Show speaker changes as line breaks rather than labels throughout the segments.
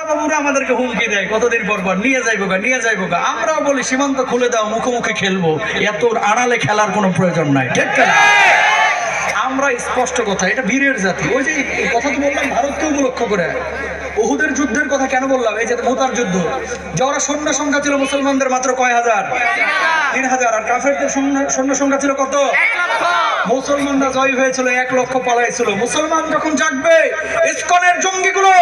বাবুরা আমাদেরকে হুমকি দেয় কতদিন পর পর, নিয়ে যাইবো গা। আমরাও বলি সীমান্ত খুলে দাও, মুখোমুখি খেলবো, এত আড়ালে খেলার কোনো প্রয়োজন নাই, ঠিক না? আমরা স্পষ্ট কথা, এটা বীরের জাতি। ওই যে কথা তো বললাম ভারতকে উপলক্ষ করে, উহুদের যুদ্ধের কথা কেন বললাম? এই যে মুতার যুদ্ধ, যারা সৈন্য সংখ্যা ছিল মুসলমানদের মাত্র কয় হাজার? 3000। আর কাফেরদের সৈন্য সংখ্যা ছিল কত?
1,00,000।
মুসলমানরা জয় হয়েছিল, 1 লক্ষ পালাইছিল। মুসলমান যখন জাগবে, ইসকনের জঙ্গিগুলো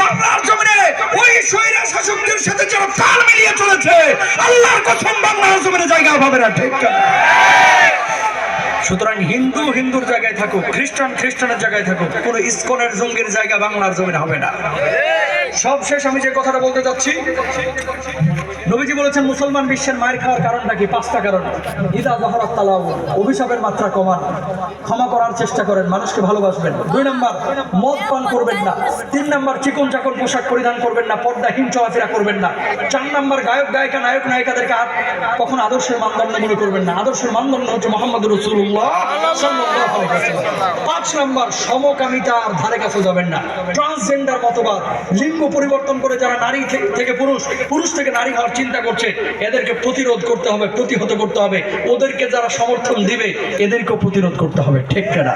বাংলার জমিনে ওই স্বৈরা শাসকদের সাথে যারা তাল মিলিয়ে চলেছে, আল্লাহর কসম বাংলার জমিনে জায়গা পাবে না, ঠিক না? সুতরাং হিন্দু হিন্দুর জায়গায় থাকুক, খ্রিস্টান খ্রিস্টানের জায়গায় থাকুক, কোনো ইসকনের জঙ্গির জায়গা বাংলার জমিনে হবে না। সব শেষ আমি যে কথাটা বলতে চাচ্ছি, নবীজি বলেছেন মুসলমান বিশ্বের মায়ের খাওয়ার কারণটা কি? 5টা কারণ। ইদা যাহারাত তালাউ, অভিশাপের মাত্রা কমান, ক্ষমা করার চেষ্টা করেন, মানুষকে ভালোবাসবেন। 2 নম্বর, মদ পান করবেন না। 3 নম্বর, চিকন চাকন পোশাক পরিধান করবেন না, পর্দাহীন চলাফেরা করবেন না। 4 নম্বর, গায়ক গায়িকা নায়ক নায়িকাদেরকে কখন আদর্শের মানদণ্ড মনে করবেন না। আদর্শের মানদণ্ড হচ্ছে মুহাম্মদুর রাসূলুল্লাহ সাল্লাল্লাহু আলাইহি ওয়াসাল্লাম। 5 নম্বর, সমকামিতার ধারে কাছে যাবেন না। ট্রান্সজেন্ডার মতবাদ, লিঙ্গ পরিবর্তন করে যারা নারী থেকে পুরুষ, পুরুষ থেকে নারী হওয়ার চিন্তা করছে, এদেরকে প্রতিরোধ করতে হবে, প্রতিহত করতে হবে। ওদেরকে যারা সমর্থন দিবে, এদেরকেও প্রতিরোধ করতে হবে, ঠিক না?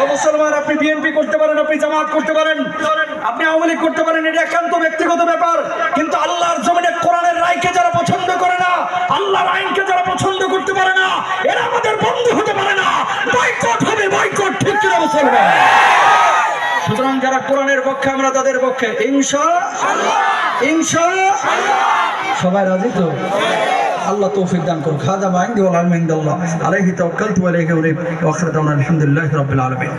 ও মুসলমান, আপনি বিএনপি করতে পারেন, আপনি জামাত করতে পারেন, আপনি আওয়ামী লীগ করতে পারেন, এটা একান্ত ব্যক্তিগত ব্যাপার। কিন্তু আল্লাহর জমিনে কোরআনের রায়কে যারা পছন্দ করে না, আল্লাহর আইনকে যারা পছন্দ করতে পারে না, এরা আমাদের বন্ধু হতে পারে না। বয়কট হবে, বয়কট, ঠিক না মুসলমান? সুতরাং যারা কোরআনের পক্ষে, আমরা তাদের পক্ষে, ইনশাআল্লাহ। সবাই রাজি তো? আল্লাহ তৌফিক দান করুন। খাজা মাইন্দি ওয়াল আলমিন আলাইহি তাওয়াক্কালতু ওয়া ইলাইহি উনীব। ওয়া আখিরু দাওয়ানা আলহামদুলিল্লাহি রাব্বিল আলামিন।